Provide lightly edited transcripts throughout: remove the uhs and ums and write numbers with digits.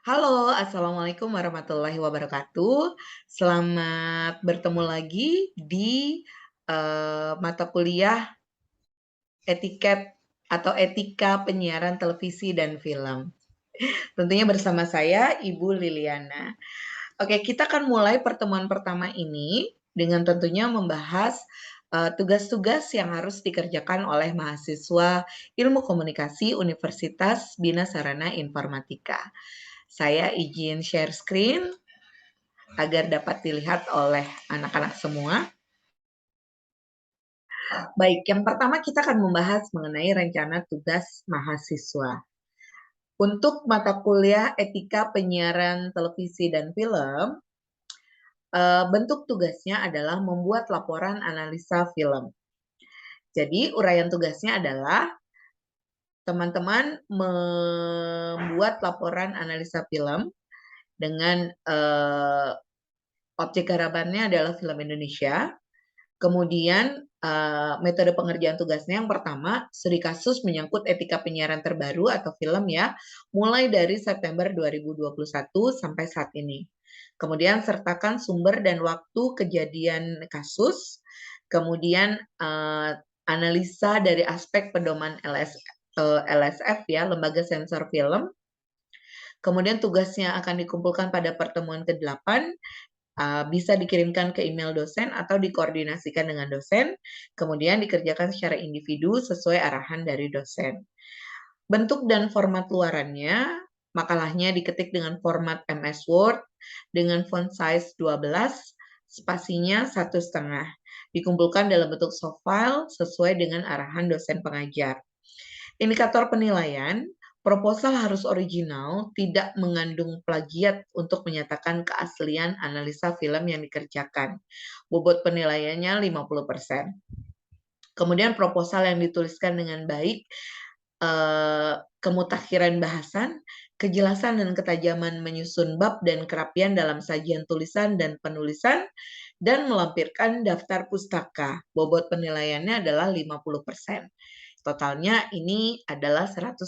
Halo, assalamualaikum warahmatullahi wabarakatuh. Selamat bertemu lagi di mata kuliah etiket atau etika penyiaran televisi dan film. Tentunya bersama saya, Ibu Liliana. Oke, kita akan mulai pertemuan pertama ini dengan tentunya membahas tugas-tugas yang harus dikerjakan oleh mahasiswa Ilmu Komunikasi Universitas Bina Sarana Informatika. Saya izin share screen agar dapat dilihat oleh anak-anak semua. Baik, yang pertama kita akan membahas mengenai rencana tugas mahasiswa. Untuk mata kuliah etika penyiaran televisi dan film, bentuk tugasnya adalah membuat laporan analisa film. Jadi, uraian tugasnya adalah teman-teman membuat laporan analisa film dengan objek garapannya adalah film Indonesia. Kemudian metode pengerjaan tugasnya yang pertama, studi kasus menyangkut etika penyiaran terbaru atau film ya, mulai dari September 2021 sampai saat ini. Kemudian sertakan sumber dan waktu kejadian kasus, kemudian analisa dari aspek pedoman LSF ya, Lembaga Sensor Film. Kemudian tugasnya akan dikumpulkan pada pertemuan ke-8, bisa dikirimkan ke email dosen atau dikoordinasikan dengan dosen, kemudian dikerjakan secara individu sesuai arahan dari dosen. Bentuk dan format luarannya, makalahnya diketik dengan format MS Word dengan font size 12, spasinya 1,5. Dikumpulkan dalam bentuk soft file sesuai dengan arahan dosen pengajar. Indikator penilaian, proposal harus original, tidak mengandung plagiat untuk menyatakan keaslian analisa film yang dikerjakan. Bobot penilaiannya 50%. Kemudian proposal yang dituliskan dengan baik, kemutakhiran bahasan, kejelasan dan ketajaman menyusun bab dan kerapian dalam sajian tulisan dan penulisan, dan melampirkan daftar pustaka. Bobot penilaiannya adalah 50%. Totalnya ini adalah 100%.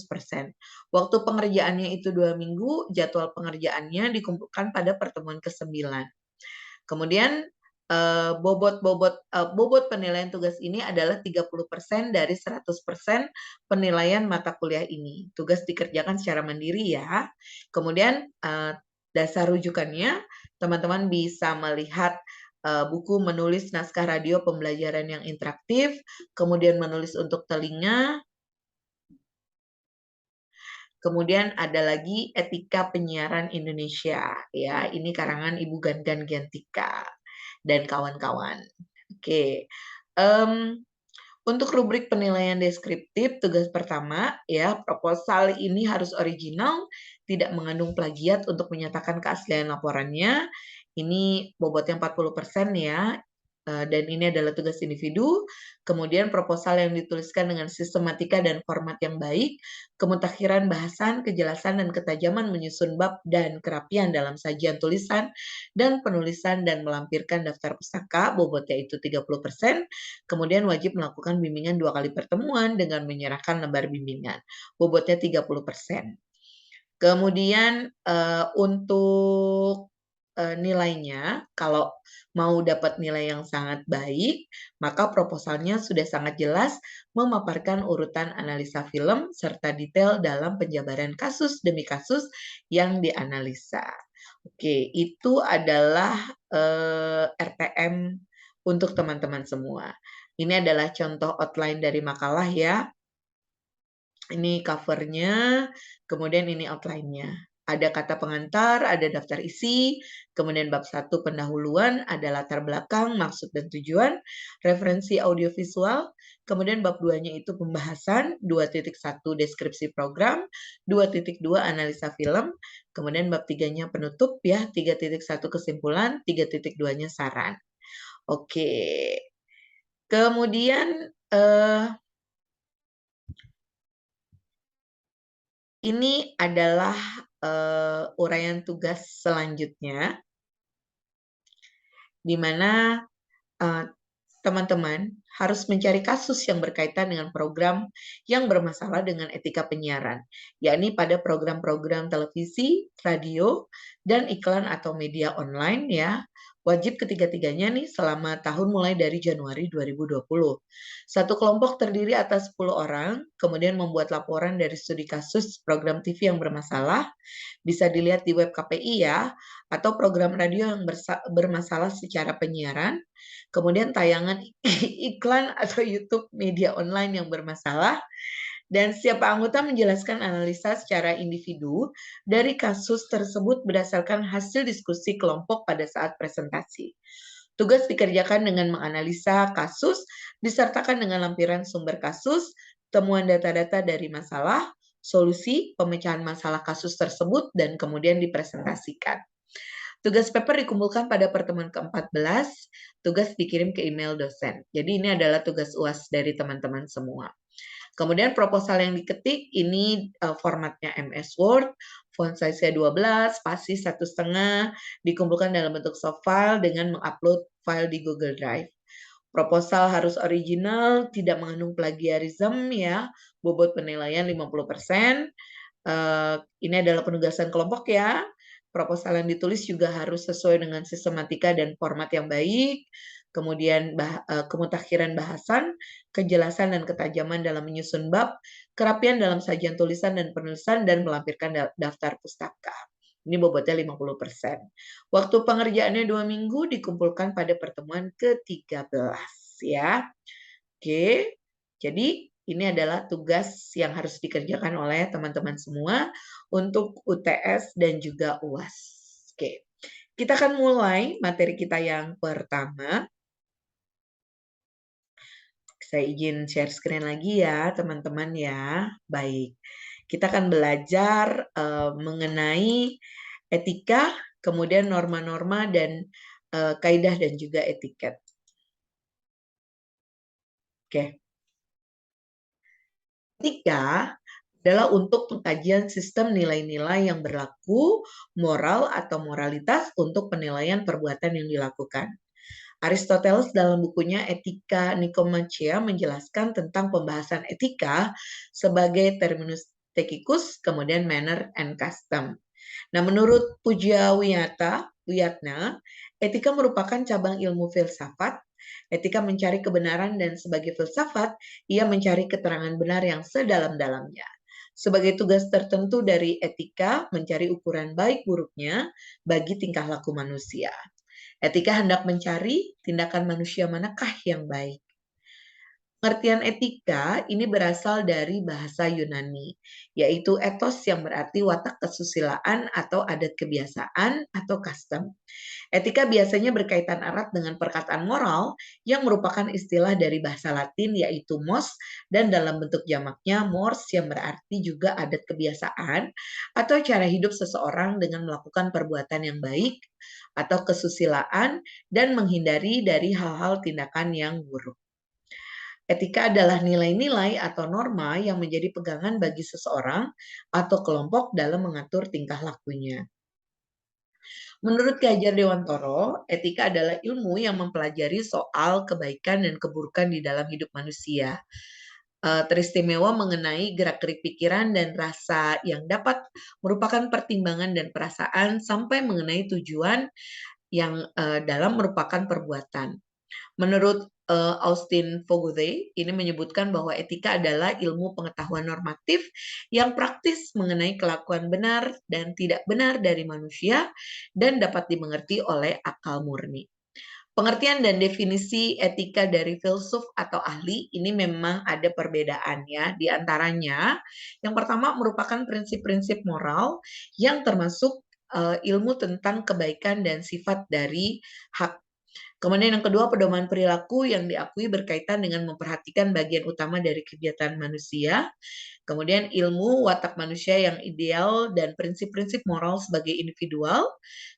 Waktu pengerjaannya itu 2 minggu, jadwal pengerjaannya dikumpulkan pada pertemuan ke-9. Kemudian bobot penilaian tugas ini adalah 30% dari 100% penilaian mata kuliah ini. Tugas dikerjakan secara mandiri ya. Kemudian dasar rujukannya, teman-teman bisa melihat buku menulis naskah radio pembelajaran yang interaktif, kemudian menulis untuk telinga, kemudian ada lagi Etika Penyiaran Indonesia, ya ini karangan Ibu Gangan Giantika dan kawan-kawan. Oke, untuk rubrik penilaian deskriptif, tugas pertama ya proposal ini harus original, tidak mengandung plagiat untuk menyatakan keaslian laporannya. Ini bobotnya 40% ya. Dan ini adalah tugas individu. Kemudian proposal yang dituliskan dengan sistematika dan format yang baik, kemutakhiran bahasan, kejelasan dan ketajaman menyusun bab dan kerapian dalam sajian tulisan dan penulisan dan melampirkan daftar pustaka, bobotnya itu 30%. Kemudian wajib melakukan bimbingan 2 kali pertemuan dengan menyerahkan lembar bimbingan. Bobotnya 30%. Kemudian untuk nilainya, kalau mau dapat nilai yang sangat baik, maka proposalnya sudah sangat jelas memaparkan urutan analisa film serta detail dalam penjabaran kasus demi kasus yang dianalisa. Oke, itu adalah RTM untuk teman-teman semua. Ini adalah contoh outline dari makalah ya. Ini covernya, kemudian ini outline-nya. Ada kata pengantar, ada daftar isi, kemudian bab 1 pendahuluan, ada latar belakang, maksud dan tujuan, referensi audiovisual, kemudian bab 2-nya itu pembahasan, 2.1 deskripsi program, 2.2 analisa film, kemudian bab 3-nya penutup ya, 3.1 kesimpulan, 3.2-nya saran. Oke. Kemudian ini adalah uraian tugas selanjutnya, di mana teman-teman harus mencari kasus yang berkaitan dengan program yang bermasalah dengan etika penyiaran, yakni pada program-program televisi, radio, dan iklan atau media online ya. Wajib ketiga-tiganya nih selama tahun mulai dari Januari 2020. Satu kelompok terdiri atas 10 orang, kemudian membuat laporan dari studi kasus program TV yang bermasalah, bisa dilihat di web KPI ya, atau program radio yang bermasalah secara penyiaran, kemudian tayangan iklan atau YouTube media online yang bermasalah, dan setiap anggota menjelaskan analisa secara individu dari kasus tersebut berdasarkan hasil diskusi kelompok pada saat presentasi. Tugas dikerjakan dengan menganalisa kasus, disertakan dengan lampiran sumber kasus, temuan data-data dari masalah, solusi, pemecahan masalah kasus tersebut, dan kemudian dipresentasikan. Tugas paper dikumpulkan pada pertemuan ke-14, tugas dikirim ke email dosen. Jadi ini adalah tugas UAS dari teman-teman semua. Kemudian proposal yang diketik ini formatnya MS Word, font size-nya 12, spasi 1,5, dikumpulkan dalam bentuk soft file dengan mengupload file di Google Drive. Proposal harus original, tidak mengandung plagiarisme ya, bobot penilaian 50%. Ini adalah penugasan kelompok ya. Proposal yang ditulis juga harus sesuai dengan sistematika dan format yang baik. Kemudian kemutakhiran bahasan, kejelasan dan ketajaman dalam menyusun bab, kerapian dalam sajian tulisan dan penulisan, dan melampirkan daftar pustaka. Ini bobotnya 50%. Waktu pengerjaannya 2 minggu, dikumpulkan pada pertemuan ke-13 ya. Oke, jadi ini adalah tugas yang harus dikerjakan oleh teman-teman semua untuk UTS dan juga UAS. Oke, kita akan mulai materi kita yang pertama. Saya izin share screen lagi ya, teman-teman ya. Baik, kita akan belajar mengenai etika, kemudian norma-norma dan kaidah dan juga etiket. Oke. Etika adalah untuk pengkajian sistem nilai-nilai yang berlaku, moral atau moralitas untuk penilaian perbuatan yang dilakukan. Aristoteles dalam bukunya Etika Nikomachia menjelaskan tentang pembahasan etika sebagai terminus technicus, kemudian manner and custom. Nah, menurut Puja Wiyatna, etika merupakan cabang ilmu filsafat. Etika mencari kebenaran dan sebagai filsafat, ia mencari keterangan benar yang sedalam-dalamnya. Sebagai tugas tertentu dari etika, mencari ukuran baik buruknya bagi tingkah laku manusia. Etika hendak mencari tindakan manusia manakah yang baik. Pengertian etika ini berasal dari bahasa Yunani, yaitu ethos yang berarti watak kesusilaan atau adat kebiasaan atau custom. Etika biasanya berkaitan erat dengan perkataan moral yang merupakan istilah dari bahasa Latin yaitu mos dan dalam bentuk jamaknya mors yang berarti juga adat kebiasaan atau cara hidup seseorang dengan melakukan perbuatan yang baik atau kesusilaan dan menghindari dari hal-hal tindakan yang buruk. Etika adalah nilai-nilai atau norma yang menjadi pegangan bagi seseorang atau kelompok dalam mengatur tingkah lakunya. Menurut Ki Hajar Dewantoro, etika adalah ilmu yang mempelajari soal kebaikan dan keburukan di dalam hidup manusia. Teristimewa mengenai gerak-gerik pikiran dan rasa yang dapat merupakan pertimbangan dan perasaan sampai mengenai tujuan yang dalam merupakan perbuatan. Menurut Austin Foguthe, ini menyebutkan bahwa etika adalah ilmu pengetahuan normatif yang praktis mengenai kelakuan benar dan tidak benar dari manusia dan dapat dimengerti oleh akal murni. Pengertian dan definisi etika dari filsuf atau ahli ini memang ada perbedaannya. Di antaranya, yang pertama merupakan prinsip-prinsip moral yang termasuk ilmu tentang kebaikan dan sifat dari hak. Kemudian yang kedua, pedoman perilaku yang diakui berkaitan dengan memperhatikan bagian utama dari kegiatan manusia. Kemudian ilmu watak manusia yang ideal dan prinsip-prinsip moral sebagai individual.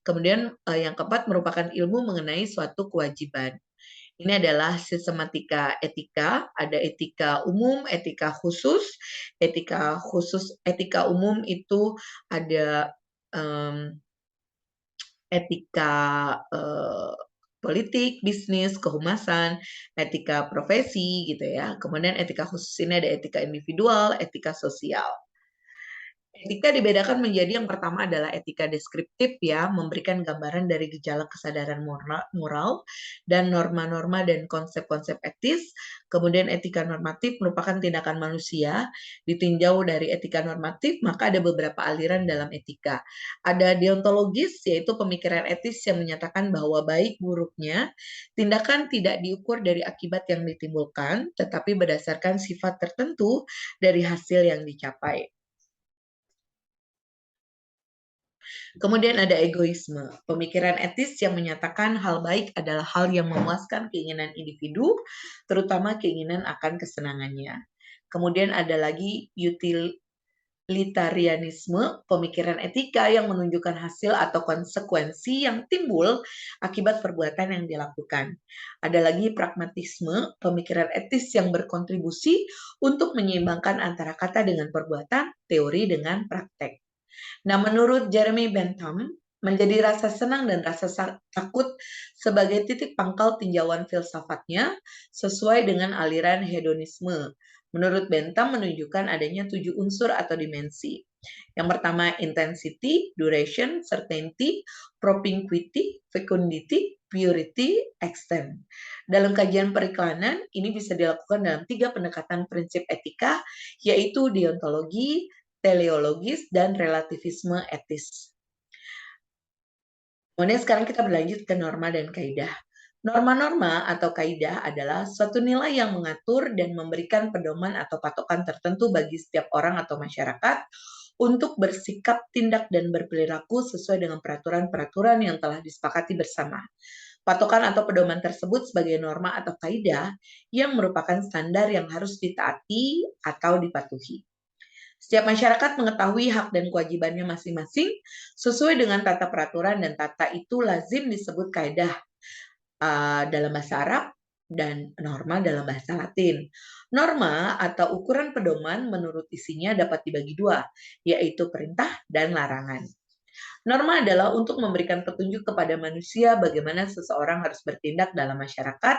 Kemudian yang keempat merupakan ilmu mengenai suatu kewajiban. Ini adalah sistematika etika, ada etika umum, etika khusus. Etika umum itu ada etika politik, bisnis, kehumasan, etika profesi gitu ya. Kemudian etika khusus ini ada etika individual, etika sosial. Etika dibedakan menjadi yang pertama adalah etika deskriptif ya, memberikan gambaran dari gejala kesadaran moral dan norma-norma dan konsep-konsep etis. Kemudian etika normatif merupakan tindakan manusia, ditinjau dari etika normatif, maka ada beberapa aliran dalam etika. Ada deontologis, yaitu pemikiran etis yang menyatakan bahwa baik buruknya tindakan tidak diukur dari akibat yang ditimbulkan, tetapi berdasarkan sifat tertentu dari hasil yang dicapai. Kemudian ada egoisme, pemikiran etis yang menyatakan hal baik adalah hal yang memuaskan keinginan individu, terutama keinginan akan kesenangannya. Kemudian ada lagi utilitarianisme, pemikiran etika yang menunjukkan hasil atau konsekuensi yang timbul akibat perbuatan yang dilakukan. Ada lagi pragmatisme, pemikiran etis yang berkontribusi untuk menyeimbangkan antara kata dengan perbuatan, teori dengan praktek. Nah, menurut Jeremy Bentham, menjadi rasa senang dan rasa takut sebagai titik pangkal tinjauan filsafatnya sesuai dengan aliran hedonisme. Menurut Bentham menunjukkan adanya 7 unsur atau dimensi. Yang pertama intensity, duration, certainty, propinquity, fecundity, purity, extent. Dalam kajian periklanan, ini bisa dilakukan dalam 3 pendekatan prinsip etika, yaitu deontologi, teleologis, dan relativisme etis. Kemudian sekarang kita berlanjut ke norma dan kaidah. Norma-norma atau kaidah adalah suatu nilai yang mengatur dan memberikan pedoman atau patokan tertentu bagi setiap orang atau masyarakat untuk bersikap, tindak, dan berperilaku sesuai dengan peraturan-peraturan yang telah disepakati bersama. Patokan atau pedoman tersebut sebagai norma atau kaidah yang merupakan standar yang harus ditaati atau dipatuhi. Setiap masyarakat mengetahui hak dan kewajibannya masing-masing sesuai dengan tata peraturan, dan tata itu lazim disebut kaidah dalam bahasa Arab dan norma dalam bahasa Latin. Norma atau ukuran pedoman menurut isinya dapat dibagi dua, yaitu perintah dan larangan. Norma adalah untuk memberikan petunjuk kepada manusia bagaimana seseorang harus bertindak dalam masyarakat,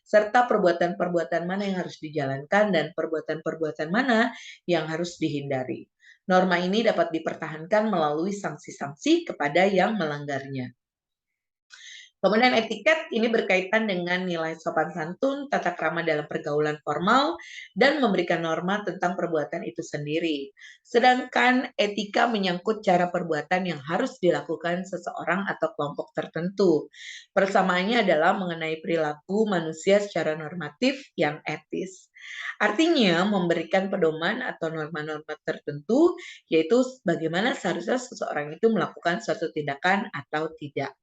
serta perbuatan-perbuatan mana yang harus dijalankan dan perbuatan-perbuatan mana yang harus dihindari. Norma ini dapat dipertahankan melalui sanksi-sanksi kepada yang melanggarnya. Kemudian etiket ini berkaitan dengan nilai sopan santun, tata krama dalam pergaulan formal, dan memberikan norma tentang perbuatan itu sendiri. Sedangkan etika menyangkut cara perbuatan yang harus dilakukan seseorang atau kelompok tertentu. Persamaannya adalah mengenai perilaku manusia secara normatif yang etis. Artinya memberikan pedoman atau norma-norma tertentu, yaitu bagaimana seharusnya seseorang itu melakukan suatu tindakan atau tidak.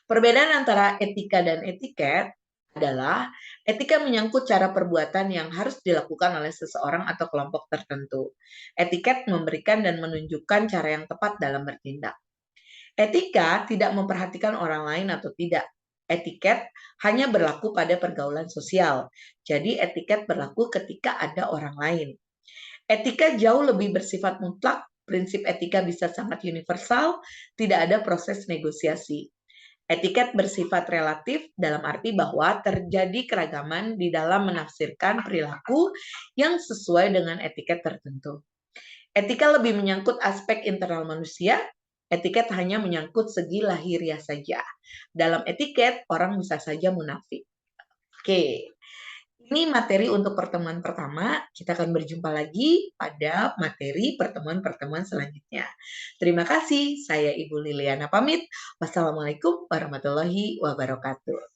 Perbedaan antara etika dan etiket adalah etika menyangkut cara perbuatan yang harus dilakukan oleh seseorang atau kelompok tertentu. Etiket memberikan dan menunjukkan cara yang tepat dalam bertindak. Etika tidak memperhatikan orang lain atau tidak. Etiket hanya berlaku pada pergaulan sosial. Jadi etiket berlaku ketika ada orang lain. Etika jauh lebih bersifat mutlak. Prinsip etika bisa sangat universal, tidak ada proses negosiasi. Etiket bersifat relatif dalam arti bahwa terjadi keragaman di dalam menafsirkan perilaku yang sesuai dengan etiket tertentu. Etika lebih menyangkut aspek internal manusia, etiket hanya menyangkut segi lahiriah saja. Dalam etiket, orang bisa saja munafik. Oke, ini materi untuk pertemuan pertama. Kita akan berjumpa lagi pada materi pertemuan-pertemuan selanjutnya. Terima kasih. Saya Ibu Liliana pamit. Wassalamualaikum warahmatullahi wabarakatuh.